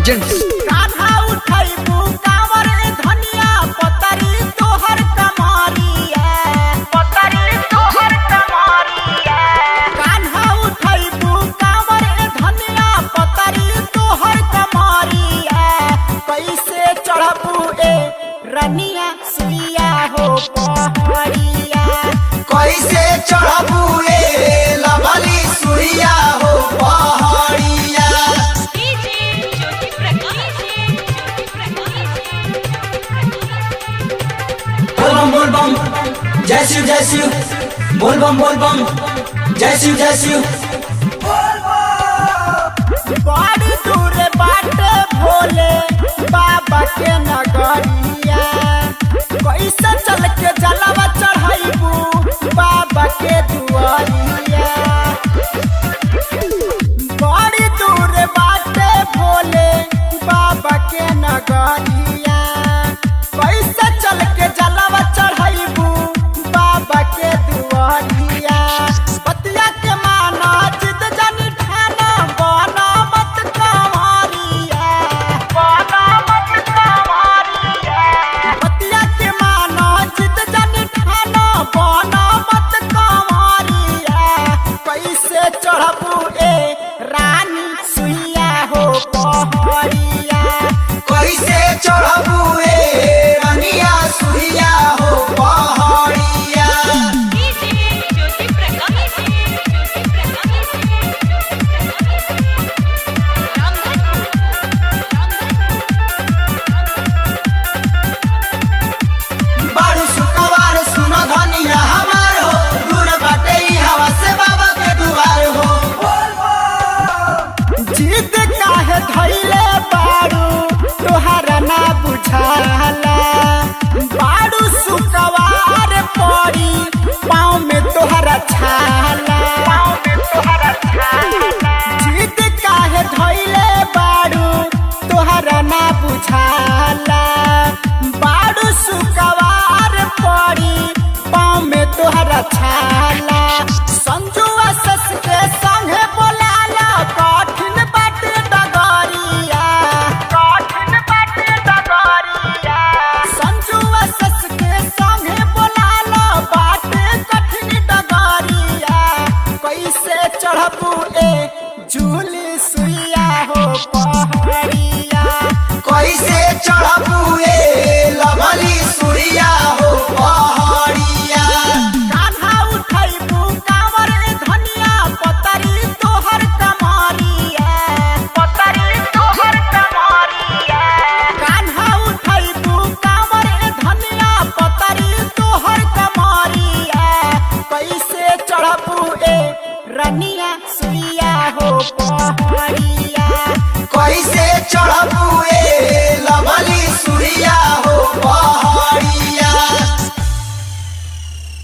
Presents. Kanha उठैबू कांवर धनिया पतरी तोहर कमरिया, पतरी तोहर कमरिया। कान्हा उठैबू कांवर धनिया पतरी तोहर कमरिया। कैसे चढ़बू ए रनिया सुइया हो पहड़िया, कैसे चढ़बू ए लवली सुइया हो पहाड़िया। बोल बम जय शिव जय शिव, बोल बम जय शिव जय शिव। बड़ी दूर बाटे भोले बाबा के नगरिया। कैसे चल के जलवा चढ़ाइबू बाबा के दुआरिया। बड़ी दूर बाटे भोले बाबा के नगरिया। कैसे चल के जलवा चढ़ाइबू बाबा के दुआरिया। बतिया के माना जिद जानी ठाना बना मत कंवरिया, बना मत कंवरिया। बतिया के माना जिद जानी ठाना बना मत कंवरिया। कैसे चढ़बू ए रानी सुइया हो पहड़िया, कैसे चढ़बू ए रनिया सुइया हो पहाड़िया। बारू शुक्रवार सुनो धनिया हमार हो, दूर बाटे ई हवा से बाबा के दुआर हो। जिद काहे धैले बारू तोहरा ना बुझाला। बारू शुक्रवार पड़ी पाँव में तोहरा छाला, पाँव में तोहरा छाला। जिद काहे धैले बारू तोहरा ना बुझाला। बारू शुक्रवार पड़ी पाँव में तोहरा छाला। संजुआ सस के संगे बोलाला कठिन बाटे डगरिया, कठिन बाटे डगरिया। संजुआ सस के संगे बोलाला बाटे कठिन डगरिया। कैसे चढ़बू ए झूली सुइया हो पहड़िया, कैसे चढ़बू ए लवली सुइया हो पहाड़िया। कान्हा उठैबू कांवर धनिया पतरी तोहर कमरिया, पतरी तोहर कमरिया। कान्हा उठैबू कांवर धनिया पतरी तोहर कमरिया। कैसे चढ़बू ए रनिया सुइया हो पहड़िया।